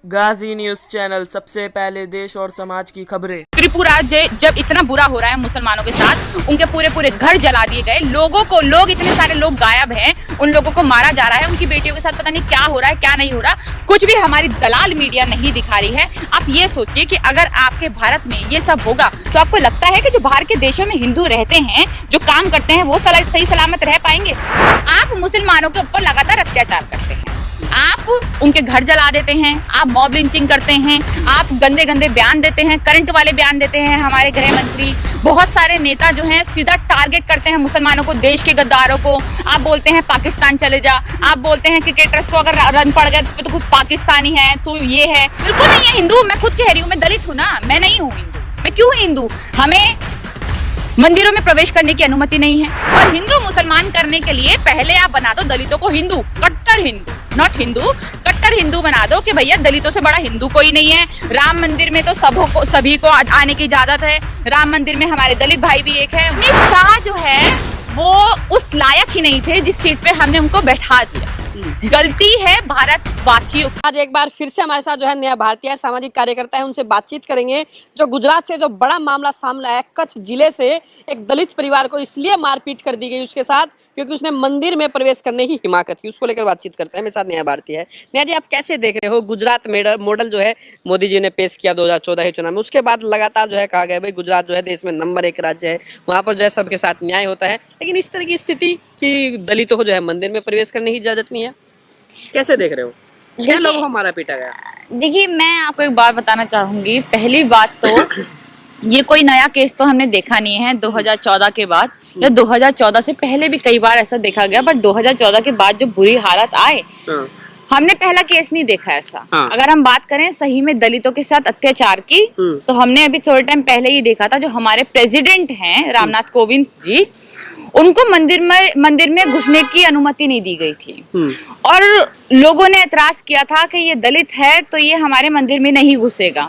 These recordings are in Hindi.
गाजी न्यूज चैनल, सबसे पहले देश और समाज की खबरें। त्रिपुरा जब इतना बुरा हो रहा है मुसलमानों के साथ, उनके पूरे घर जला दिए गए, इतने सारे लोग गायब हैं, उन लोगों को मारा जा रहा है, उनकी बेटियों के साथ पता नहीं क्या हो रहा है क्या नहीं हो रहा, कुछ भी हमारी दलाल मीडिया नहीं दिखा रही है। आप ये सोचिए कि अगर आपके भारत में ये सब होगा तो आपको लगता है कि जो बाहर के देशों में हिंदू रहते हैं, जो काम करते हैं, वो सही सलामत रह पाएंगे? आप मुसलमानों के ऊपर लगातार अत्याचार करते हैं, आप उनके घर जला देते हैं, आप मॉब लिंचिंग करते हैं, आप गंदे बयान देते हैं, करंट वाले बयान देते हैं। हमारे गृह मंत्री, बहुत सारे नेता जो हैं सीधा टारगेट करते हैं मुसलमानों को, देश के गद्दारों को। आप बोलते हैं पाकिस्तान चले जा, आप बोलते हैं क्रिकेटर्स को अगर रन पड़ गए तो खुद पाकिस्तानी है, तू ये है। बिल्कुल नहीं है हिंदू, मैं खुद कह रही हूँ, मैं दलित हूँ ना, मैं नहीं हूँ हिंदू। मैं क्यों हिंदू? हमें मंदिरों में प्रवेश करने की अनुमति नहीं है, और हिंदू मुसलमान करने के लिए पहले आप बना दो दलितों को हिंदू, कट्टर हिंदू, नॉट हिंदू, कट्टर हिंदू बना दो कि भैया दलितों से बड़ा हिंदू कोई नहीं है। राम मंदिर में तो सभी को आने की इजाजत है, राम मंदिर में हमारे दलित भाई भी एक है। अमित शाह जो है वो उस लायक ही नहीं थे जिस सीट पे हमने उनको बैठा दिया। गलती है भारतवासियों। आज एक बार फिर से हमारे साथ जो है नया भारतीय सामाजिक कार्यकर्ता है, उनसे बातचीत करेंगे। जो गुजरात से जो बड़ा मामला सामने आया, कच्छ जिले से एक दलित परिवार को इसलिए मारपीट कर दी गई उसके साथ क्योंकि उसने मंदिर में प्रवेश करने की हिमाकत की, उसको लेकर बातचीत करते हैं। मेरे साथ नया भारतीय है। नया जी, आप कैसे देख रहे हो गुजरात मॉडल जो है मोदी जी ने पेश किया 2014 के चुनाव में, उसके बाद लगातार जो है कहा गया भाई गुजरात जो है देश में नंबर 1 राज्य है, वहाँ पर जो है सबके साथ न्याय होता है, लेकिन इस तरह की स्थिति कि दलितों को जो है मंदिर में प्रवेश करने की इजाजत नहीं है, कैसे देख रहे हो? 6 लोगों को मारा पीटा गया। देखिए, मैं आपको एक बात बताना चाहूंगी। पहली बात तो ये कोई नया केस तो हमने देखा नहीं है 2014 के बाद, या 2014 से पहले भी कई बार ऐसा देखा गया, बट 2014 के बाद जो बुरी हालत आए, हमने पहला केस नहीं देखा ऐसा। अगर हम बात करें सही में दलितों के साथ अत्याचार की, तो हमने अभी थोड़े टाइम पहले ही देखा था, जो हमारे प्रेसिडेंट हैं रामनाथ कोविंद जी, उनको मंदिर में घुसने की अनुमति नहीं दी गई थी, और लोगों ने एतराज किया था कि ये दलित है तो ये हमारे मंदिर में नहीं घुसेगा।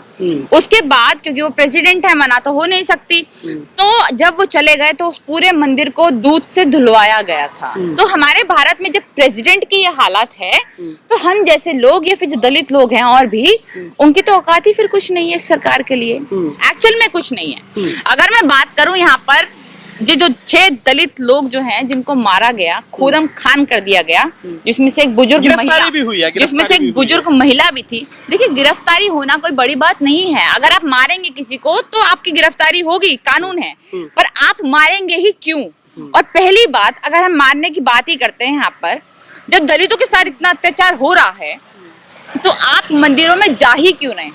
उसके बाद क्योंकि वो प्रेसिडेंट है, मना तो हो नहीं सकती, तो जब वो चले गए तो उस पूरे मंदिर को दूध से धुलवाया गया था। तो हमारे भारत में जब प्रेसिडेंट की ये हालत है, तो हम जैसे लोग या फिर जो दलित लोग हैं और भी, उनकी तो औकात ही फिर कुछ नहीं है सरकार के लिए, एक्चुअल में कुछ नहीं है। अगर मैं बात करूं यहाँ पर ये जो 6 दलित लोग जो हैं जिनको मारा गया, खूदम खान कर दिया गया, जिसमें से एक बुजुर्ग महिला भी हुई है, जिसमें से एक बुजुर्ग महिला भी थी। देखिए, गिरफ्तारी होना कोई बड़ी बात नहीं है। अगर आप मारेंगे किसी को तो आपकी गिरफ्तारी होगी, कानून है, पर आप मारेंगे ही क्यों? और पहली बात, अगर हम मारने की बात ही करते हैं यहाँ पर, जब दलितों के साथ इतना अत्याचार हो रहा है तो आप मंदिरों में जा ही क्यों नहीं?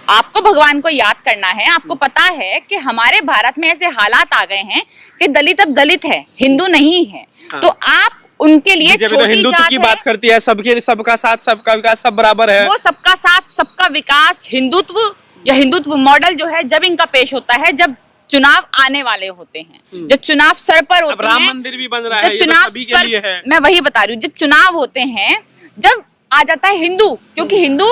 आपको भगवान को याद करना है। आपको पता है कि हमारे भारत में ऐसे हालात आ गए हैं कि दलित अब दलित है, हिंदू नहीं है। तो आप उनके लिए छोटी तो हिंदुत्व की बात करती है, सबका साथ सबका विकास, सब बराबर है। वो सबका साथ सबका विकास, हिंदुत्व या हिंदुत्व मॉडल जो है जब इनका पेश होता है, जब चुनाव आने वाले होते हैं, जब चुनाव सर पर होते हैं, राम मंदिर भी बन रहा है, ये तो सभी के लिए है। मैं वही बता रही हूँ, जब चुनाव होते हैं, जब आ जाता है हिंदू, क्योंकि हिंदू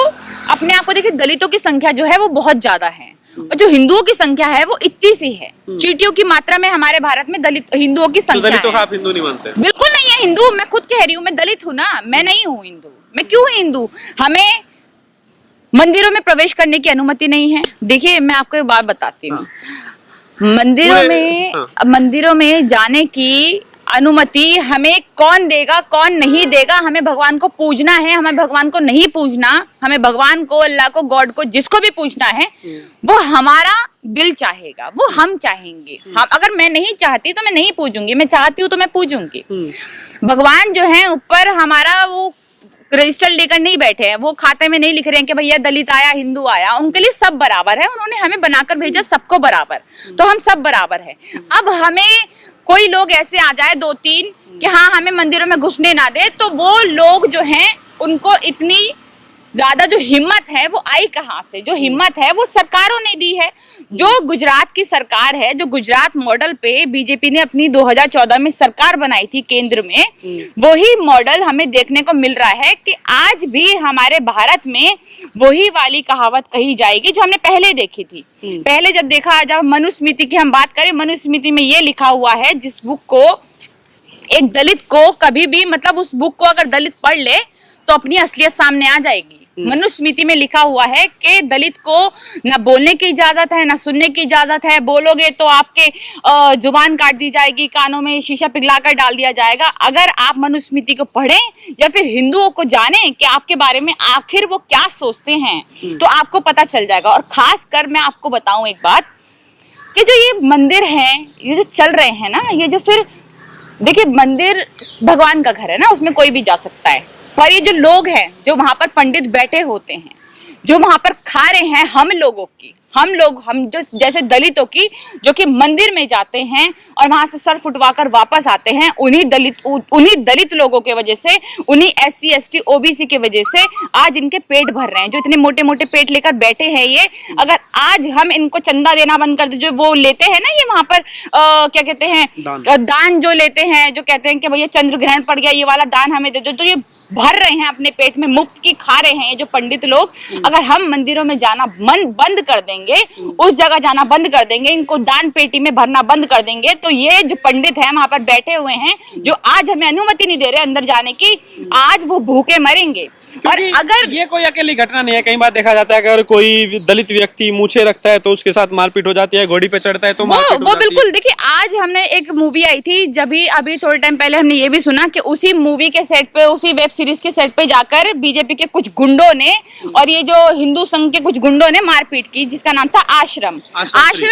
अपने आप को देखिए, दलितों की संख्या जो है वो बहुत ज्यादा है, और जो हिंदुओं की संख्या है वो इतनी सी है। चींटियों की मात्रा में हमारे भारत में हिंदुओं की संख्या दलितों को आप हिंदू नहीं मानते? बिल्कुल नहीं है हिंदू, मैं खुद कह रही हूँ, मैं दलित हूँ ना, मैं नहीं हूँ हिंदू। मैं क्यों हिंदू? हमें मंदिरों में प्रवेश करने की अनुमति नहीं है। देखिए, मैं आपको एक बात बताती हूँ, मंदिरों में जाने की अनुमति हमें कौन देगा, कौन नहीं देगा? हमें भगवान को पूजना है, हमें भगवान को नहीं पूजना, हमें भगवान को, अल्लाह को, गॉड को, जिसको भी पूजना है, वो हमारा दिल चाहेगा, वो हम चाहेंगे। हम, अगर मैं नहीं चाहती तो मैं नहीं पूजूंगी, मैं चाहती हूँ तो मैं पूजूंगी। भगवान जो है ऊपर हमारा वो रजिस्टर लेकर नहीं बैठे हैं, वो खाते में नहीं लिख रहे हैं कि भैया दलित आया, हिंदू आया, उनके लिए सब बराबर है। उन्होंने हमें बनाकर भेजा सबको बराबर, तो हम सब बराबर है। अब हमें कोई लोग ऐसे आ जाए 2-3 कि हाँ हमें मंदिरों में घुसने ना दे, तो वो लोग जो हैं उनको इतनी ज्यादा जो हिम्मत है वो आई कहाँ से? जो हिम्मत है वो सरकारों ने दी है। जो गुजरात की सरकार है, जो गुजरात मॉडल पे बीजेपी ने अपनी 2014 में सरकार बनाई थी केंद्र में, वही मॉडल हमें देखने को मिल रहा है कि आज भी हमारे भारत में वही वाली कहावत कही जाएगी जो हमने पहले देखी थी। पहले जब देखा, जब मनुस्मृति की हम बात करें, मनुस्मृति में ये लिखा हुआ है, जिस बुक को एक दलित को कभी भी, मतलब उस बुक को अगर दलित पढ़ ले तो अपनी असलियत सामने आ जाएगी। मनुस्मृति में लिखा हुआ है कि दलित को ना बोलने की इजाजत है, ना सुनने की इजाजत है। बोलोगे तो आपके जुबान काट दी जाएगी, कानों में शीशा पिघलाकर डाल दिया जाएगा। अगर आप मनुस्मृति को पढ़ें या फिर हिंदुओं को जानें कि आपके बारे में आखिर वो क्या सोचते हैं, तो आपको पता चल जाएगा। और खास कर मैं आपको बताऊं एक बात कि जो ये मंदिर हैं, ये जो चल रहे हैं ना, ये जो फिर देखिए, मंदिर भगवान का घर है ना, उसमें कोई भी जा सकता है। पर ये जो लोग हैं, जो वहां पर पंडित बैठे होते हैं, जो वहां पर खा रहे हैं हम जो जैसे दलितों की, जो कि मंदिर में जाते हैं और वहां से सर फुटवाकर वापस आते हैं, उन्हीं दलित लोगों के वजह से, उन्हीं SC ST OBC के वजह से आज इनके पेट भर रहे हैं। जो इतने मोटे मोटे पेट लेकर बैठे हैं ये, अगर आज हम इनको चंदा देना बंद कर दे, जो वो लेते हैं ना, ये वहां पर क्या कहते हैं, दान जो लेते हैं, जो कहते हैं कि भैया चंद्र ग्रहण पड़ गया, ये वाला दान हमें दे दो, तो ये भर रहे हैं अपने पेट में, मुफ्त की खा रहे हैं ये जो पंडित लोग। अगर हम मंदिरों में जाना बंद कर देंगे, उस जगह जाना बंद कर देंगे, इनको दान पेटी में भरना बंद कर देंगे, तो ये जो पंडित हैं वहां पर बैठे हुए हैं, जो आज हमें अनुमति नहीं दे रहे अंदर जाने की, आज वो भूखे मरेंगे। और अगर ये कोई अकेली घटना नहीं है, कई बार देखा जाता है कि अगर कोई दलित व्यक्ति मूछें रखता है तो उसके साथ मारपीट हो जाती है, घोड़ी पे चढ़ता है तो मारपीट हो जाती है। बिल्कुल, देखिए आज हमने एक मूवी आई थी, जब भी अभी थोड़े टाइम पहले हमने ये भी सुना कि उसी मूवी के सेट पे, उसी वेब सीरीज के सेट पे जाकर बीजेपी के कुछ गुंडों ने और ये जो हिंदू संघ के कुछ गुंडों ने मारपीट की, जिसका नाम था आश्रम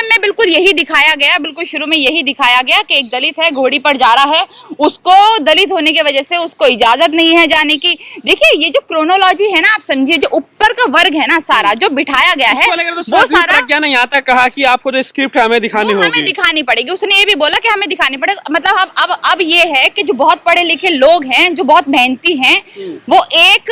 में बिल्कुल यही दिखाया गया, बिल्कुल शुरू में यही दिखाया गया कि एक दलित है, घोड़ी पर जा रहा है, उसको दलित होने की वजह से उसको इजाजत नहीं है जाने की। देखिए ये जो क्रोनोलॉजी है ना, आप समझिए, जो ऊपर का वर्ग है ना, सारा जो बिठाया गया है, वो सारा क्या नहीं आता, कहा कि आपको जो स्क्रिप्ट है हमें दिखानी होगी, हमें दिखानी पड़ेगी। उसने ये भी बोला कि हमें दिखानी पड़ेगी। मतलब अब ये है कि जो बहुत पढ़े लिखे लोग हैं, जो बहुत मेहनती हैं, वो एक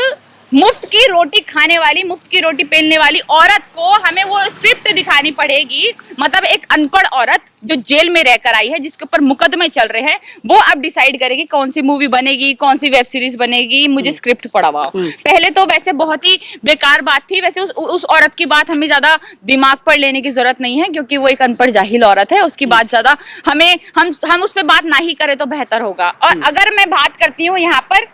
मुफ्त की रोटी खाने वाली, मुफ्त की रोटी पेलने वाली औरत को हमें वो स्क्रिप्ट दिखानी पड़ेगी। मतलब एक अनपढ़ औरत जो जेल में रहकर आई है, जिसके ऊपर मुकदमे चल रहे हैं, वो अब डिसाइड करेगी कौन सी मूवी बनेगी, कौन सी वेब सीरीज बनेगी, मुझे स्क्रिप्ट पढ़वाओ। पहले तो वैसे बहुत ही बेकार बात थी। वैसे उस औरत की बात हमें ज्यादा दिमाग पर लेने की जरूरत नहीं है, क्योंकि वो एक अनपढ़ जाहिल औरत है। उसकी बात ज्यादा हम उस पर बात ना ही करें तो बेहतर होगा। और अगर मैं बात करती हूँ यहाँ पर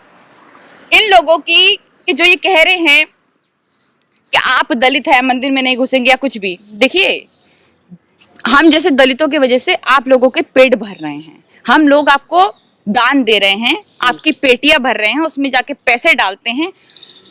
इन लोगों की, कि जो ये कह रहे हैं कि आप दलित हैं, मंदिर में नहीं घुसेंगे या कुछ भी, देखिए हम जैसे दलितों की वजह से आप लोगों के पेट भर रहे हैं, हम लोग आपको दान दे रहे हैं, आपकी पेटियां भर रहे हैं, उसमें जाके पैसे डालते हैं।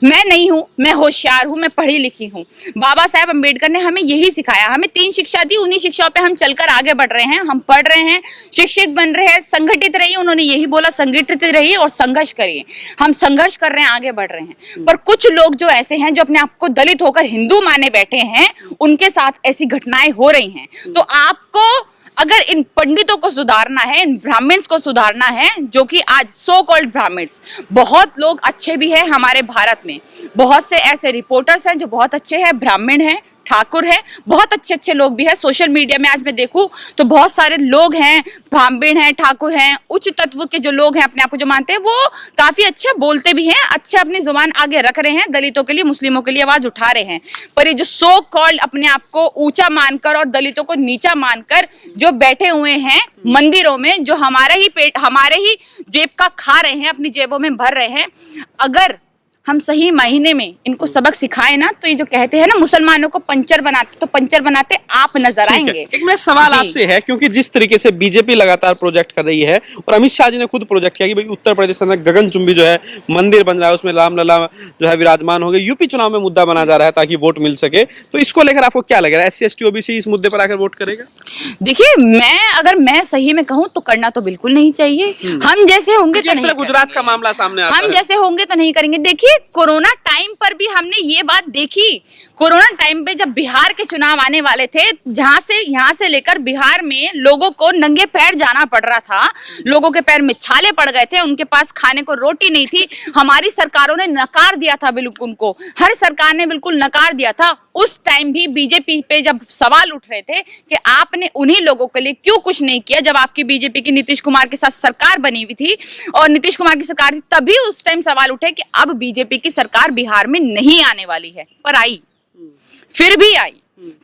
मैं नहीं हूं, मैं होशियार हूं, मैं पढ़ी लिखी हूं। बाबा साहेब अम्बेडकर ने हमें यही सिखाया, हमें 3 शिक्षा दी, उन्हीं शिक्षाओं पे हम चलकर आगे बढ़ रहे हैं, हम पढ़ रहे हैं, शिक्षित बन रहे हैं, संगठित रहिए। उन्होंने यही बोला, संगठित रहिए और संघर्ष करिए। हम संघर्ष कर रहे हैं, आगे बढ़ रहे हैं। पर कुछ लोग जो ऐसे हैं, जो अपने आप को दलित होकर हिंदू माने बैठे हैं, उनके साथ ऐसी घटनाएं हो रही हैं। तो आपको अगर इन पंडितों को सुधारना है, इन ब्राह्मण्स को सुधारना है, जो कि आज सो कॉल्ड ब्राह्मण्स, बहुत लोग अच्छे भी हैं हमारे भारत में, बहुत से ऐसे रिपोर्टर्स हैं जो बहुत अच्छे हैं, ब्राह्मण हैं, ठाकुर है, बहुत अच्छे अच्छे लोग भी हैं। सोशल मीडिया में आज मैं देखूं तो बहुत सारे लोग हैं, ब्राह्मण हैं, ठाकुर हैं, उच्च तत्व के जो लोग हैं, अपने आप को जो मानते हैं, वो काफी अच्छा बोलते भी हैं, अच्छे अपनी जुबान आगे रख रहे हैं, दलितों के लिए, मुस्लिमों के लिए आवाज उठा रहे हैं। पर ये जो सो कॉल्ड अपने आप को ऊंचा मानकर और दलितों को नीचा मानकर जो बैठे हुए हैं मंदिरों में, जो हमारे ही पेट, हमारे ही जेब का खा रहे हैं, अपनी जेबों में भर रहे हैं, अगर हम सही मायने में इनको सबक सिखाए ना, तो ये जो कहते हैं ना मुसलमानों को पंचर बनाते, तो पंचर बनाते आप नजर आएंगे। एक मैं सवाल आपसे है, क्योंकि जिस तरीके से बीजेपी लगातार प्रोजेक्ट कर रही है, और अमित शाह जी ने खुद प्रोजेक्ट किया कि भाई उत्तर प्रदेश में गगनचुंबी जो है मंदिर बन रहा है, उसमें रामलला जो है विराजमान हो गए, यूपी चुनाव में मुद्दा बना जा रहा है ताकि वोट मिल सके, तो इसको लेकर आपको क्या लग रहा है? SC ST OBC इस मुद्दे पर आकर वोट करेगा? देखिए, अगर मैं सही में कहूँ तो करना तो बिल्कुल नहीं चाहिए। हम जैसे होंगे तो नहीं, गुजरात का मामला सामने आता है, हम जैसे होंगे तो नहीं करेंगे। देखिए, कोरोना टाइम पर भी हमने ये बात देखी। कोरोना टाइम पे जब बिहार के चुनाव आने वाले थे, यहाँ से लेकर बिहार में लोगों को नंगे पैर जाना पड़ रहा था, लोगों के पैर में छाले पड़ गए थे, उनके पास खाने को रोटी नहीं थी। हमारी सरकारों ने नकार दिया था, बिल्कुल उनको, हर सरकार ने बिल्कुल नकार दिया था। उस टाइम भी बीजेपी पे जब सवाल उठ रहे थे कि आपने उन्हीं लोगों के लिए क्यों कुछ नहीं किया, जब आपकी बीजेपी की नीतीश कुमार के साथ सरकार बनी हुई थी और नीतीश कुमार की सरकार थी, तभी उस टाइम सवाल उठे कि अब बीजेपी की सरकार बिहार में नहीं आने वाली है, पर आई, फिर भी आई।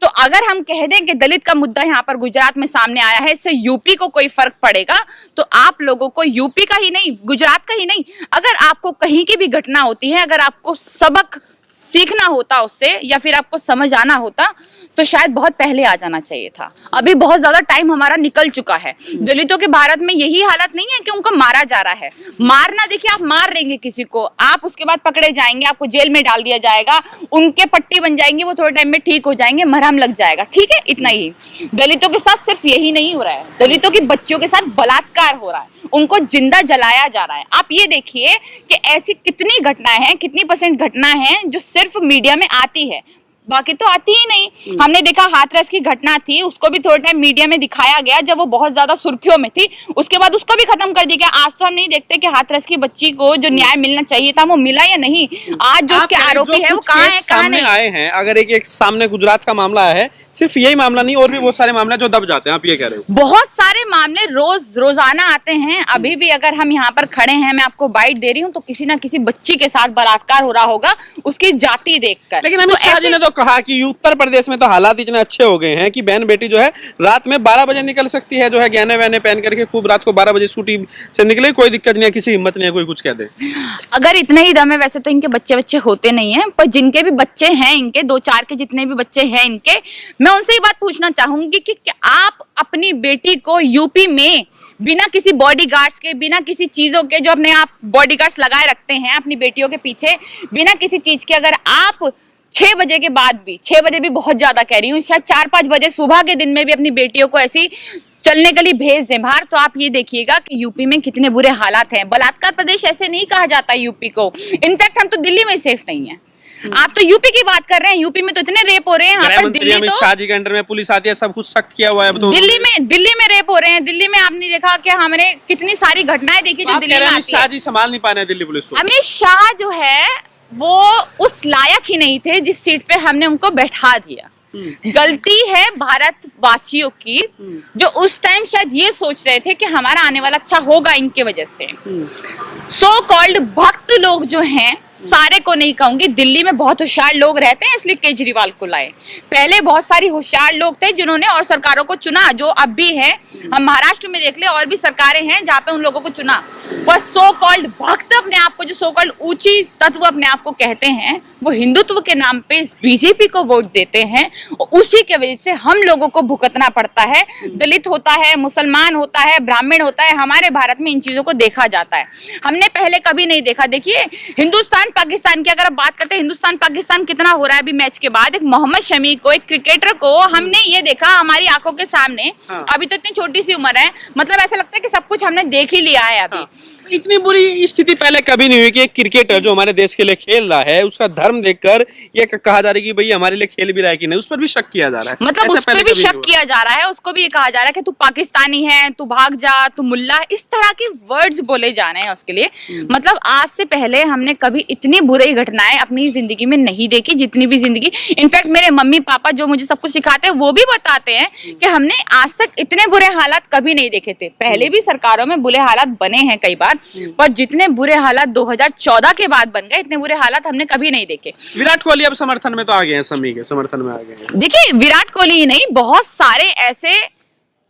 तो अगर हम कह दें कि दलित का मुद्दा यहाँ पर गुजरात में सामने आया है, इससे यूपी को कोई फर्क पड़ेगा, तो आप लोगों को यूपी का ही नहीं, गुजरात का ही नहीं, अगर आपको कहीं की भी घटना होती है, अगर आपको सबक सीखना होता उससे या फिर आपको समझ आना होता तो शायद बहुत पहले आ जाना चाहिए था। अभी बहुत ज्यादा टाइम हमारा निकल चुका है। दलितों के भारत में यही हालत नहीं है कि उनको मारा जा रहा है। मारना, देखिए आप मार देंगे किसी को, आप उसके बाद पकड़े जाएंगे, आपको जेल में डाल दिया जाएगा, उनके पट्टी बन जाएंगी, वो थोड़े टाइम में ठीक हो जाएंगे, मरहम लग जाएगा, ठीक है, इतना ही। दलितों के साथ सिर्फ यही नहीं हो रहा है, दलितों की बच्चियों के साथ बलात्कार हो रहा है, उनको जिंदा जलाया जा रहा है। आप ये देखिए कि ऐसी कितनी घटनाएं हैं, कितनी % घटना है जो सिर्फ मीडिया में आती है, बाकी तो आती ही नहीं। हमने देखा हाथरस की घटना थी, उसको भी थोड़ा टाइम मीडिया में दिखाया गया जब वो बहुत ज्यादा सुर्खियों में थी, उसके बाद उसको भी खत्म कर दिया गया। आज तो हम नहीं देखते कि हाथरस की बच्ची को जो न्याय मिलना चाहिए था वो मिला या नहीं। आज जो उसके आरोपी है वो कहाँ है, कहाँ नहीं आए हैं। अगर एक सामने गुजरात का मामला है, सिर्फ यही मामला नहीं और भी बहुत सारे मामले जो दब जाते हैं, आप ये कह रहे हो? बहुत सारे मामले रोजाना आते हैं। अभी भी अगर हम यहाँ पर खड़े हैं, मैं आपको बाइट दे रही हूँ, तो किसी ना किसी बच्ची के साथ बलात्कार हो रहा होगा उसकी जाति देखकर। लेकिन अमित शाह जी ने तो कहा कि उत्तर प्रदेश में तो हालात इतने अच्छे हो गए हैं कि बहन बेटी जो है रात में 12 बजे निकल सकती है, जो है गहने वहने पहन करके खूब रात को 12 बजे स्कूटी से निकले, कोई दिक्कत नहीं है, किसी हिम्मत नहीं है कोई कुछ कह दे। अगर इतने ही दम है, वैसे तो इनके बच्चे होते नहीं हैं, पर जिनके भी बच्चे हैं, इनके 2-4 के जितने भी बच्चे हैं इनके, मैं उनसे ये बात पूछना चाहूंगी कि आप अपनी बेटी को यूपी में बिना किसी बॉडीगार्ड्स के, बिना किसी चीजों के, जो अपने आप बॉडीगार्ड्स लगाए रखते हैं अपनी बेटियों के पीछे, बिना किसी चीज के, अगर आप 6 बजे के बाद भी, 6 बजे भी बहुत ज्यादा कह रही हूँ, शायद 4-5 बजे सुबह के दिन में भी अपनी बेटियों को ऐसी चलने के लिए भेज दें बाहर, तो आप ये देखिएगा कि यूपी में कितने बुरे हालात हैं। बलात्कार प्रदेश ऐसे नहीं कहा जाता यूपी को। इनफैक्ट हम तो दिल्ली में सेफ नहीं है। आप तो यूपी की बात कर रहे हैं, यूपी में तो इतने रेप हो रहे हैं। यहाँ पर दिल्ली तो शाह जी के अंडर में पुलिस आती है, सब कुछ सख्त किया हुआ है। तो दिल्ली में रेप हो रहे हैं। दिल्ली में आपने देखा कि हमने कितनी सारी घटनाएं देखी जो दिल्ली में आती है। शाह जी संभाल नहीं पा रहे दिल्ली पुलिस को। अमित शाह जो है वो उस लायक ही नहीं थे जिस सीट पे हमने उनको बैठा दिया। गलती है भारतवासियों की, जो उस टाइम शायद ये सोच रहे थे कि हमारा आने वाला अच्छा होगा इनके वजह से। सो कॉल्ड भक्त लोग जो हैं, सारे को नहीं कहूंगी, दिल्ली में बहुत होशियार लोग रहते हैं इसलिए केजरीवाल को लाए। पहले बहुत सारी होशियार लोग थे जिन्होंने और सरकारों को चुना, जो अब भी है। हम महाराष्ट्र में देख ले, और भी सरकारें हैं जहाँ पे उन लोगों को चुना। पर सो कॉल्ड भक्त अपने आप को, जो सो कॉल्ड ऊंची तत्व अपने आप को कहते हैं, वो हिंदुत्व के नाम पे बीजेपी को वोट देते हैं। उसी के वजह से हम लोगों को भुगतना पड़ता है। दलित होता है, मुसलमान होता है, ब्राह्मण होता है, हमारे भारत में इन चीजों को देखा जाता है। हमने पहले कभी नहीं देखा। देखिए हिंदुस्तान पाकिस्तान की अगर आप बात करते हैं, हिंदुस्तान पाकिस्तान कितना हो रहा है अभी मैच के बाद। एक मोहम्मद शमी को, एक क्रिकेटर को हमने ये देखा हमारी आंखों के सामने। अभी तो इतनी छोटी सी उम्र है, मतलब ऐसा लगता है कि सब कुछ हमने देख ही लिया है अभी। इतनी बुरी स्थिति पहले कभी नहीं हुई कि एक क्रिकेटर जो हमारे देश के लिए खेल रहा है, उसका धर्म देखकर ये कहा जा रहा है कि भाई हमारे लिए खेल भी रहा है कि नहीं, उस पर भी शक किया जा रहा है। मतलब उस पर भी शक किया जा रहा है, उसको भी ये कहा जा रहा है कि तू पाकिस्तानी है, तू भाग जा, तू मुल्ला, इस तरह के वर्ड्स बोले जा रहे हैं उसके लिए। मतलब आज से पहले हमने कभी इतनी बुरी घटनाएं अपनी जिंदगी में नहीं देखी, जितनी भी जिंदगी। इनफैक्ट मेरे मम्मी पापा जो मुझे सब कुछ सिखाते हैं, वो भी बताते हैं कि हमने आज तक इतने बुरे हालात कभी नहीं देखे थे। पहले भी सरकारों में बुरे हालात बने हैं कई बार, पर जितने बुरे हालात 2014 के बाद बन गए, इतने बुरे हालात हमने कभी नहीं देखे। विराट कोहली अब समर्थन में तो आ गए हैं, शमी के समर्थन में आ गए हैं। देखिए विराट कोहली ही नहीं, बहुत सारे ऐसे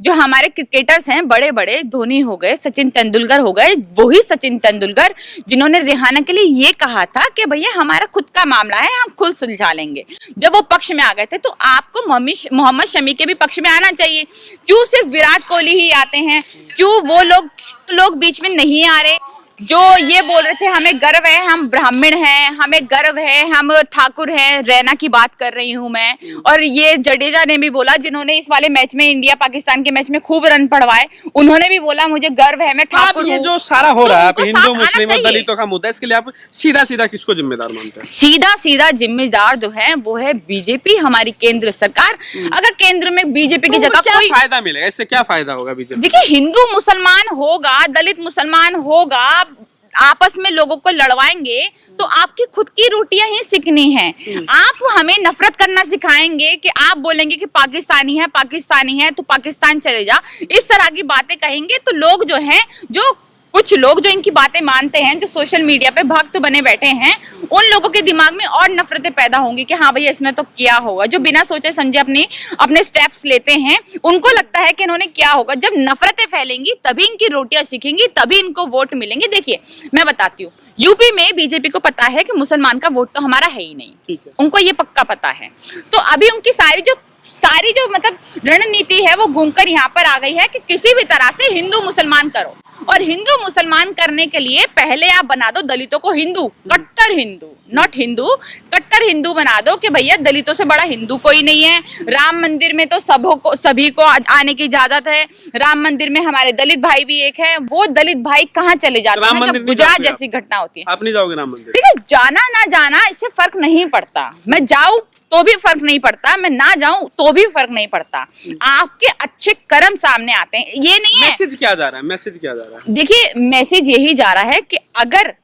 जो हमारे क्रिकेटर्स हैं, बड़े बड़े, धोनी हो गए, सचिन तेंदुलकर हो गए, वही सचिन तेंदुलकर जिन्होंने रिहाना के लिए ये कहा था कि भैया हमारा खुद का मामला है, हम खुद सुलझा लेंगे। जब वो पक्ष में आ गए थे, तो आपको मोहम्मद शमी के भी पक्ष में आना चाहिए। क्यों सिर्फ विराट कोहली ही आते हैं? क्यों वो लोग बीच में नहीं आ रहे जो ये बोल रहे थे हमें गर्व है, हम ब्राह्मण हैं, हमें गर्व है, हम ठाकुर हैं। रैना की बात कर रही हूं मैं, और ये जडेजा ने भी बोला, जिन्होंने इस वाले मैच में, इंडिया पाकिस्तान के मैच में खूब रन पड़वाए, उन्होंने भी बोला मुझे गर्व है, मैं ठाकुर हूं। ये जो सारा हो रहा है हिंदू मुस्लिम और दलितों का मुद्दा, इसके लिए आप सीधा सीधा किसको जिम्मेदार मानते हैं? सीधा सीधा जिम्मेदार जो है वो है बीजेपी, हमारी केंद्र सरकार। अगर केंद्र में बीजेपी की जगह कोई फायदा मिलेगा, इससे क्या फायदा होगा बीजेपी? देखिए हिंदू मुसलमान होगा, दलित मुसलमान होगा, आपस में लोगों को लड़वाएंगे तो आपकी खुद की रोटियां ही सिकनी हैं। आप हमें नफरत करना सिखाएंगे कि आप बोलेंगे कि पाकिस्तानी है तो पाकिस्तान चले जा, इस तरह की बातें कहेंगे तो लोग जो हैं, जो कुछ लोग जो इनकी बातें मानते हैं, जो सोशल मीडिया पे भक्त बने बैठे हैं, उन लोगों के दिमाग में और नफरतें पैदा होंगी कि हाँ भैया इसने तो किया होगा। जो बिना सोचे समझे अपने स्टेप्स लेते हैं, उनको लगता है कि इन्होंने क्या होगा। जब नफरतें फैलेंगी तभी इनकी रोटियां सीखेंगी, तभी इनको वोट मिलेंगे। देखिए मैं बताती हूँ, यूपी में बीजेपी को पता है कि मुसलमान का वोट तो हमारा है ही नहीं, उनको ये पक्का पता है। तो अभी उनकी सारी जो मतलब रणनीति है वो घूमकर यहाँ पर आ गई है कि किसी भी तरह से हिंदू मुसलमान करो, और हिंदू मुसलमान करने के लिए पहले आप बना दो दलितों को हिंदू, कट्टर हिंदू, नॉट हिंदू, कट्टर हिंदू बना दो कि भैया दलितों से बड़ा हिंदू कोई नहीं है। राम मंदिर में तो सभी को आने की इजाजत है, राम मंदिर में हमारे दलित भाई भी एक है। वो दलित भाई कहाँ चले जाते हैं जब गुजरात जैसी घटना होती है? आप नहीं जाओगे राम मंदिर? ठीक है, जाना ना जाना इससे फर्क नहीं पड़ता। मैं जाऊं तो भी फर्क नहीं पड़ता, मैं ना जाऊं तो भी फर्क नहीं पड़ता। आपके अच्छे कर्म सामने आते हैं, ये नहीं है। मैसेज क्या जा रहा है? मैसेज क्या जा रहा है? देखिए मैसेज यही जा रहा है कि अगर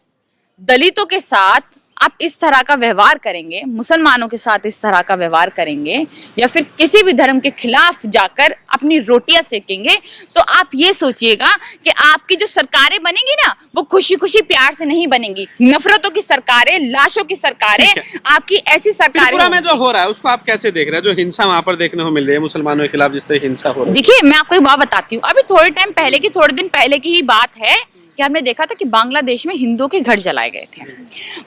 दलितों के साथ आप इस तरह का व्यवहार करेंगे, मुसलमानों के साथ इस तरह का व्यवहार करेंगे, या फिर किसी भी धर्म के खिलाफ जाकर अपनी रोटियां सेकेंगे, तो आप ये सोचिएगा कि आपकी जो सरकारें बनेंगी ना, वो खुशी खुशी प्यार से नहीं बनेंगी। नफरतों की सरकारें, लाशों की सरकारें, आपकी ऐसी सरकारें। त्रिपुरा में जो हो रहा है उसको आप कैसे देख रहे हैं? जो हिंसा वहाँ पर देखने को मिल रही है मुसलमानों के खिलाफ, जिस तरह हिंसा हो रही है। देखिए मैं आपको एक बात बताती हूँ, अभी थोड़े दिन पहले की ही बात है कि हमने देखा था कि बांग्लादेश में हिंदुओं के घर जलाए गए थे।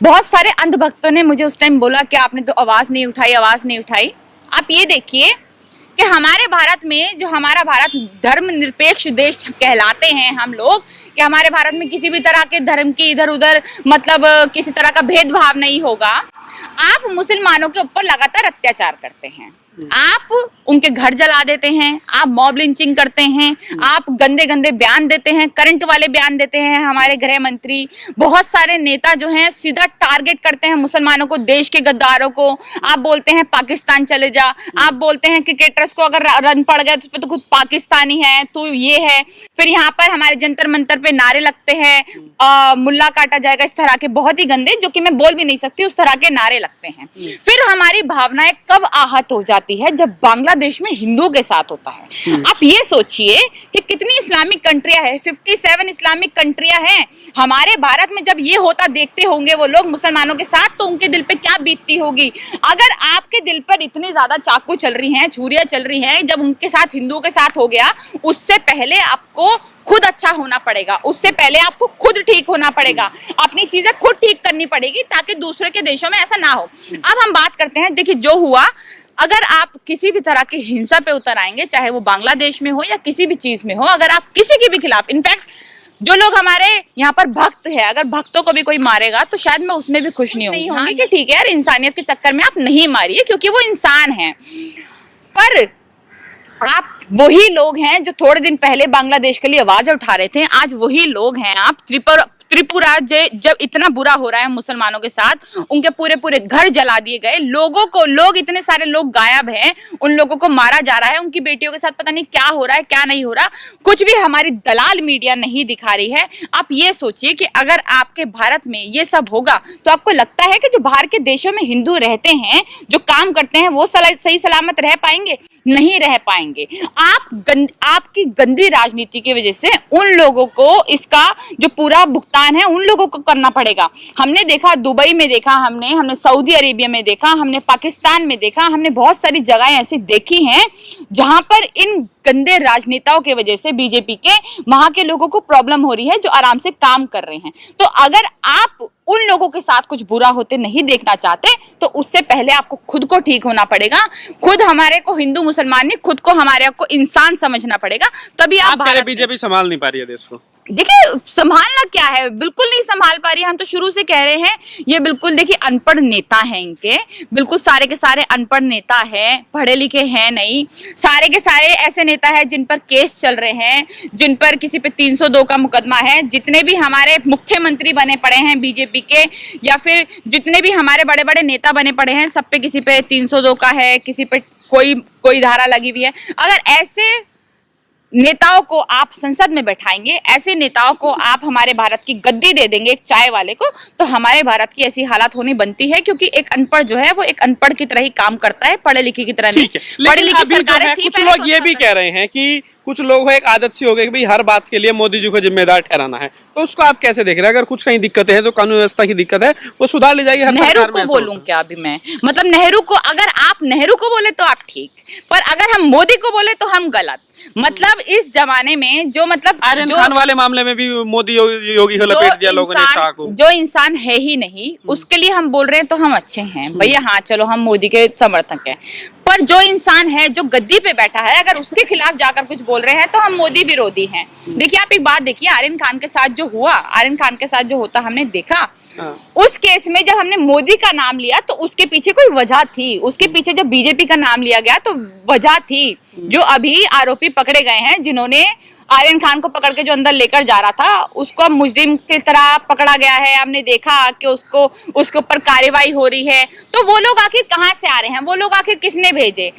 बहुत सारे अंधभक्तों ने मुझे उस टाइम बोला कि आपने तो आवाज नहीं उठाई। आप ये देखिए कि हमारे भारत में, जो हमारा भारत धर्मनिरपेक्ष देश कहलाते हैं हम लोग, कि हमारे भारत में किसी भी तरह के धर्म की इधर उधर मतलब किसी तरह का भेदभाव नहीं होगा। आप मुसलमानों के ऊपर लगातार अत्याचार करते हैं, आप उनके घर जला देते हैं, आप मॉब लिंचिंग करते हैं, आप गंदे गंदे बयान देते हैं, करंट वाले बयान देते हैं। हमारे गृह मंत्री, बहुत सारे नेता जो हैं सीधा टारगेट करते हैं मुसलमानों को, देश के गद्दारों को। आप बोलते हैं पाकिस्तान चले जा, आप बोलते हैं क्रिकेटर्स को अगर रन पड़ गए तो उस पर तो खुद पाकिस्तानी है, तो ये है। फिर यहाँ पर हमारे जंतर मंतर पे नारे लगते हैं, मुल्ला काटा जाएगा, इस तरह के बहुत ही गंदे, जो कि मैं बोल भी नहीं सकती, उस तरह के नारे लगते हैं। फिर हमारी भावनाएं कब आहत हो जाती है? जब बांग्लादेश में हिंदू के साथ होता है। आप ये सोचिए कि कितनी इस्लामिक कंट्रियां हैं, 57 इस्लामिक कंट्रियां हैं। हमारे भारत में जब ये होता देखते होंगे वो लोग मुसलमानों के साथ, तो उनके दिल पे क्या बीतती होगी। अगर आपके दिल पर इतनी ज्यादा चाकू चल रही हैं, छुरियां चल रही हैं, जब उनके साथ हिंदुओं के साथ हो गया, उससे पहले आपको खुद अच्छा होना पड़ेगा, उससे पहले आपको खुद ठीक होना पड़ेगा, अपनी चीजें खुद ठीक करनी पड़ेगी, ताकि दूसरे के देशों में ऐसा ना हो। अब हम बात करते हैं, देखिए जो हुआ, अगर आप किसी भी तरह की हिंसा पे उतर आएंगे, चाहे वो बांग्लादेश में हो या किसी भी चीज में हो, अगर आप किसी के भी खिलाफ, इनफैक्ट जो लोग हमारे यहाँ पर भक्त है, अगर भक्तों को भी कोई मारेगा तो शायद मैं उसमें भी खुश नहीं होंगी कि ठीक है यार, इंसानियत के चक्कर में आप नहीं मारिए, क्योंकि वो इंसान है। पर आप वही लोग हैं जो थोड़े दिन पहले बांग्लादेश के लिए आवाज उठा रहे थे, आज वही लोग हैं आप त्रिपुरा जब इतना बुरा हो रहा है मुसलमानों के साथ, उनके पूरे घर जला दिए गए, लोग इतने सारे लोग गायब हैं, उन लोगों को मारा जा रहा है, उनकी बेटियों के साथ पता नहीं क्या हो रहा है, क्या नहीं हो रहा, कुछ भी हमारी दलाल मीडिया नहीं दिखा रही है। आप ये सोचिए कि अगर आपके भारत में ये सब होगा, तो आपको लगता है कि जो बाहर के देशों में हिंदू रहते हैं, जो काम करते हैं, वो सही सलामत रह पाएंगे? नहीं रह पाएंगे। आपकी गंदी राजनीति की वजह से उन लोगों को इसका जो पूरा भुगतान है उन लोगों को करना पड़ेगा। हमने देखा, दुबई में देखा, हमने सऊदी अरेबिया में देखा, हमने पाकिस्तान में देखा, हमने बहुत सारी जगहें ऐसी देखी हैं जहां पर इन गंदे राजनेताओं की वजह से, बीजेपी के, वहां के लोगों को प्रॉब्लम हो रही है जो आराम से काम कर रहे हैं। तो अगर आप उन लोगों के साथ कुछ बुरा होते नहीं देखना चाहते, तो उससे पहले आपको खुद को ठीक होना पड़ेगा। खुद हमारे को हिंदू मुसलमान नहीं, खुद को हमारे को इंसान समझना पड़ेगा, तभी आप बीजेपी संभाल नहीं पा रही है देश को। देखिए संभालना क्या है, बिल्कुल नहीं संभाल पा रही है। हम तो शुरू से कह रहे हैं, ये बिल्कुल देखिए अनपढ़ नेता हैं, इनके बिल्कुल सारे के सारे अनपढ़ नेता हैं, पढ़े लिखे हैं नहीं। सारे के सारे ऐसे नेता हैं जिन पर केस चल रहे हैं, जिन पर किसी पे 302 का मुकदमा है। जितने भी हमारे मुख्यमंत्री बने पड़े हैं बीजेपी के, या फिर जितने भी हमारे बड़े बड़े नेता बने पड़े हैं, सब पे किसी पे 302 का है, किसी पे कोई धारा लगी हुई है। अगर ऐसे नेताओं को आप संसद में बैठाएंगे, ऐसे नेताओं को आप हमारे भारत की गद्दी दे देंगे एक चाय वाले को, तो हमारे भारत की ऐसी हालत होनी बनती है। क्योंकि एक अनपढ़ जो है वो एक अनपढ़ की तरह ही काम करता है, पढ़े लिखे की तरह नहीं। ठीक है, पढ़ी लेकिन लिखी अभी जो सरकारें है, थी कुछ पहले लोग ये भी कह रहे हैं कि कुछ लोग को एक आदत सी हो गई कि भाई हर बात के लिए मोदी जी को जिम्मेदार ठहराना है, तो उसको आप कैसे देख रहे हैं? अगर कुछ कहीं दिक्कतें हैं तो कानून व्यवस्था की दिक्कत है, वो सुधार ले जाएगी। हर नेहरू सरकार में को ऐसा बोलूं होता है। क्या अभी मैं? मतलब नेहरू को, अगर आप नेहरू को बोले तो आप ठीक, पर अगर हम मोदी को बोले तो हम गलत। मतलब इस जमाने में जो मतलब आर्यन खान वाले मामले में भी मोदी योगी को लपेट दिया लोगों ने शाह को। जो इंसान है ही नहीं उसके लिए हम बोल रहे हैं तो हम अच्छे हैं भैया, हाँ चलो हम मोदी के समर्थक हैं। पर जो इंसान है जो गद्दी पे बैठा है, अगर उसके खिलाफ जाकर कुछ बोल रहे हैं तो हम मोदी विरोधी हैं। देखिए आप एक बात देखिए, आर्यन खान के साथ जो हुआ, आर्यन खान के साथ जो होता हमने देखा, उस केस में जब हमने मोदी का नाम लिया तो उसके पीछे कोई वजह थी। उसके पीछे जब बीजेपी का नाम लिया गया तो वजह थी। जो अभी आरोपी पकड़े गए हैं, जिन्होंने आर्यन खान को पकड़ के जो अंदर लेकर जा रहा था, उसको अब मुजरिम की तरह पकड़ा गया है। हमने देखा कि उसके ऊपर कार्रवाई हो रही है। तो वो लोग आखिर कहाँ से आ रहे हैं, वो लोग आखिर किसने भेजे?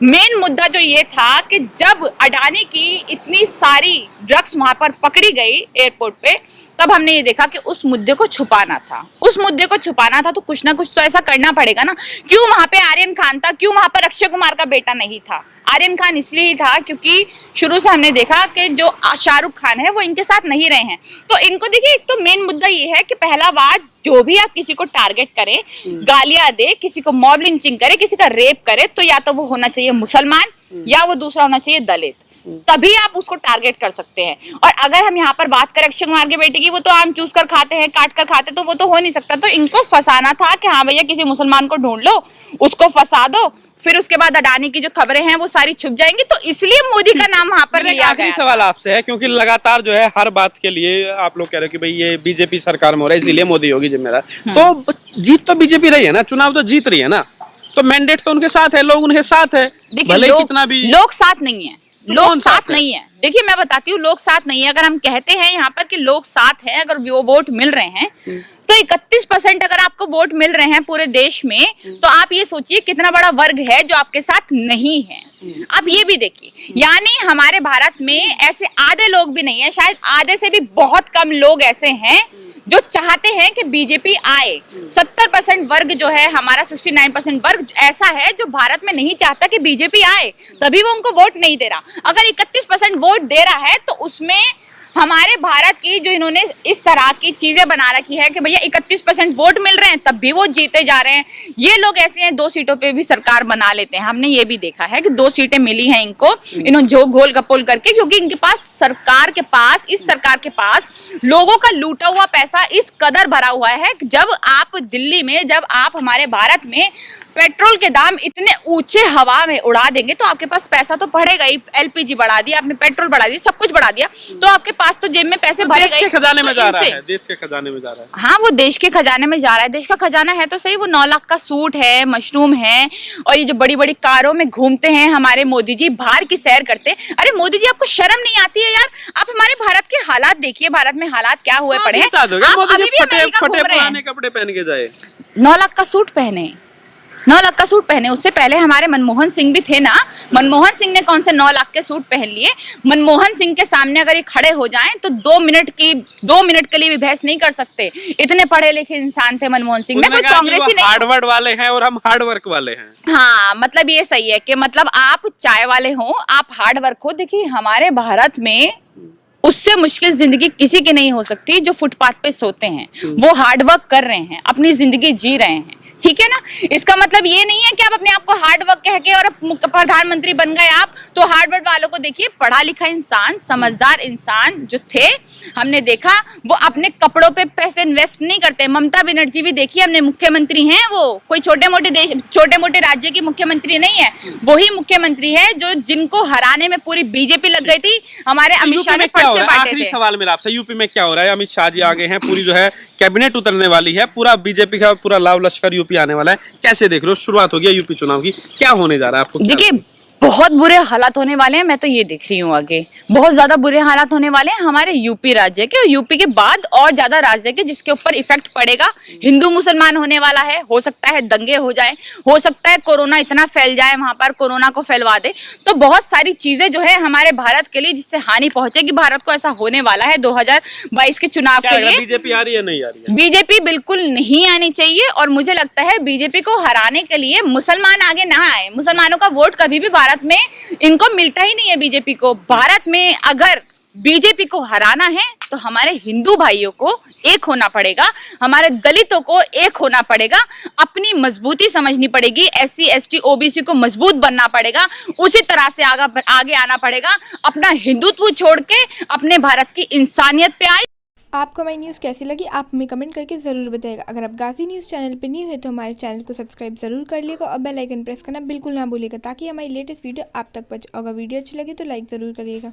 मेन मुद्दा जो ये था कि जब अडानी की इतनी सारी ड्रग्स वहां पर पकड़ी गई एयरपोर्ट पे, तब हमने ये देखा कि उस मुद्दे को छुपाना था। उस मुद्दे को छुपाना था तो कुछ ना कुछ तो ऐसा करना पड़ेगा ना। क्यों वहां पे आर्यन खान था, क्यों वहां पर अक्षय कुमार का बेटा नहीं था? आर्यन खान इसलिए ही था क्योंकि शुरू से हमने देखा कि जो शाहरुख खान है वो इनके साथ नहीं रहे हैं। तो इनको देखिए, एक तो मेन मुद्दा ये है कि पहला बात, जो भी आप किसी को टारगेट करें, गालियां दे, किसी को मॉब लिंचिंग करे, किसी का रेप करे, तो या तो वो होना चाहिए मुसलमान या वो दूसरा होना चाहिए दलित, तभी आप उसको टारगेट कर सकते हैं। और अगर हम यहाँ पर बात करें अक्षय कुमार के बेटे की, वो तो आम चूस कर खाते हैं, काट कर खाते, तो वो तो हो नहीं सकता। तो इनको फंसाना था कि हाँ भैया किसी मुसलमान को ढूंढ लो, उसको फंसा दो, फिर उसके बाद अडानी की जो खबरें हैं वो सारी छुप जाएंगी। तो इसलिए मोदी का नाम वहां पर लिया गया। सवाल आपसे है, क्योंकि लगातार जो है हर बात के लिए आप लोग कह रहे हो कि भाई ये बीजेपी सरकार में हो रहा है इसीलिए मोदी होगी जिम्मेदार। तो जीत तो बीजेपी रही है ना, चुनाव तो जीत रही है ना, तो मैंडेट तो उनके साथ है, लोग उनके साथ है। देखिए कितना भी लोग साथ नहीं है, लोग साथ नहीं है। देखिए मैं बताती हूँ, लोग साथ नहीं है। अगर हम कहते हैं यहाँ पर कि लोग साथ हैं, अगर वो वोट मिल रहे हैं तो 31% अगर आपको वोट मिल रहे हैं पूरे देश में, तो आप ये सोचिए कितना बड़ा वर्ग है जो आपके साथ नहीं है। आप ये भी देखिए, यानी हमारे भारत में ऐसे आधे लोग भी नहीं है, शायद आधे से भी बहुत कम लोग ऐसे हैं जो चाहते हैं कि बीजेपी आए। 70% वर्ग जो है हमारा, 69% वर्ग ऐसा है जो भारत में नहीं चाहता कि बीजेपी आए, तभी वो उनको वोट नहीं दे रहा। अगर 31% वोट दे रहा है तो उसमें हमारे भारत की जो इन्होंने इस तरह की चीजें बना रखी है कि भैया 31% वोट मिल रहे हैं तब भी वो जीते जा रहे हैं। ये लोग ऐसे हैं 2 सीटों पे भी सरकार बना लेते हैं। हमने ये भी देखा है कि 2 सीटें मिली हैं इनको, इन्होंने जो घोल गपोल करके, क्योंकि इनके पास इस सरकार के पास लोगों का लूटा हुआ पैसा इस कदर भरा हुआ है कि जब आप दिल्ली में, जब आप हमारे भारत में पेट्रोल के दाम इतने ऊंचे हवा में उड़ा देंगे तो आपके पास पैसा तो बढ़ेगा ही। एलपीजी बढ़ा दिया आपने, पेट्रोल बढ़ा दिया, सब कुछ बढ़ा दिया, तो आपके पास तो जेब में पैसे भरे गए। देश के खजाने में जा रहा है, देश के खजाने में जा रहा है। हाँ, वो देश के खजाने में जा रहा है। देश का खजाना है तो सही, वो 9 लाख का सूट है, मशरूम है, और ये जो बड़ी बड़ी कारों में घूमते हैं हमारे मोदी जी, बाहर की सैर करते हैं। अरे मोदी जी, आपको शर्म नहीं आती है यार? आप हमारे भारत के हालात देखिए, भारत में हालात क्या हुए पड़े हैं। फटे पुराने कपड़े पहन के जाए, 9 लाख का सूट पहने, 9 लाख का सूट पहने। उससे पहले हमारे मनमोहन सिंह भी थे ना, मनमोहन सिंह ने कौन से 9 लाख के सूट पहन लिए? मनमोहन सिंह के सामने अगर ये खड़े हो जाएं तो 2 मिनट के लिए भी बहस नहीं कर सकते। इतने पढ़े लिखे इंसान थे मनमोहन सिंह ने, कोई कांग्रेसी नहीं। हार्डवर्क वाले हैं और हम हार्डवर्क वाले हैं। हाँ, मतलब ये सही है कि मतलब आप चाय वाले हो, आप हार्डवर्क हो। देखिए हमारे भारत में उससे मुश्किल जिंदगी किसी की नहीं हो सकती जो फुटपाथ पे सोते हैं। वो हार्डवर्क कर रहे हैं, अपनी जिंदगी जी रहे हैं, ठीक है ना। इसका मतलब ये नहीं है कि आप अपने आप को हार्डवर्क कह के और प्रधानमंत्री बन गए आप। तो हार्डवर्क वालों को देखिए, पढ़ा लिखा इंसान, समझदार इंसान जो थे, हमने देखा वो अपने कपड़ों पे पैसे इन्वेस्ट नहीं करते। ममता बनर्जी भी देखिए, हमने मुख्यमंत्री हैं, वो कोई छोटे मोटे राज्य की मुख्यमंत्री नहीं है, वही मुख्यमंत्री है जो जिनको हराने में पूरी बीजेपी लग गई थी। हमारे अमित शाह ने पर्चे बांटे थे। आखिरी सवाल मेरा आपसे, यूपी में क्या हो रहा है? अमित शाह जी आगे हैं, पूरी जो है कैबिनेट उतरने वाली है, पूरा बीजेपी का पूरा लाव लश्कर यूपी आने वाला है, कैसे देख रहे हो? शुरुआत हो गया यूपी चुनाव की, क्या होने जा रहा है आपको? देखिए बहुत बुरे हालात होने वाले हैं, मैं तो ये देख रही हूँ आगे बहुत ज्यादा बुरे हालात होने वाले हैं हमारे यूपी राज्य के, और यूपी के बाद और ज्यादा राज्य के जिसके ऊपर इफेक्ट पड़ेगा। हिंदू मुसलमान होने वाला है, हो सकता है दंगे हो जाए, हो सकता है कोरोना इतना फैल जाए वहां पर कोरोना को फैलवा दे। तो बहुत सारी चीजें जो है हमारे भारत के लिए जिससे हानि पहुंचेगी, भारत को ऐसा होने वाला है 2022 के चुनाव के लिए। बीजेपी आ रही है नहीं आ रही है? बीजेपी बिल्कुल नहीं आनी चाहिए, और मुझे लगता है बीजेपी को हराने के लिए मुसलमान आगे ना आए। मुसलमानों का वोट कभी भी भारत में इनको मिलता ही नहीं है। बीजेपी को भारत में अगर बीजेपी को हराना है तो हमारे हिंदू भाइयों को एक होना पड़ेगा, हमारे दलितों को एक होना पड़ेगा, अपनी मजबूती समझनी पड़ेगी, एससी एसटी ओबीसी को मजबूत बनना पड़ेगा, उसी तरह से आगे आना पड़ेगा, अपना हिंदुत्व छोड़ के अपने भारत की इंसानियत पे आए। आपको हमारी न्यूज़ कैसी लगी आप हमें कमेंट करके ज़रूर बताइएगा। अगर आप गाजी न्यूज़ चैनल पर न्यू है तो हमारे चैनल को सब्सक्राइब ज़रूर कर लिएगा और बेल आइकन प्रेस करना बिल्कुल ना भूलिएगा, ताकि हमारी लेटेस्ट वीडियो आप तक पहुंचे। अगर वीडियो अच्छी लगी तो लाइक ज़रूर करिएगा।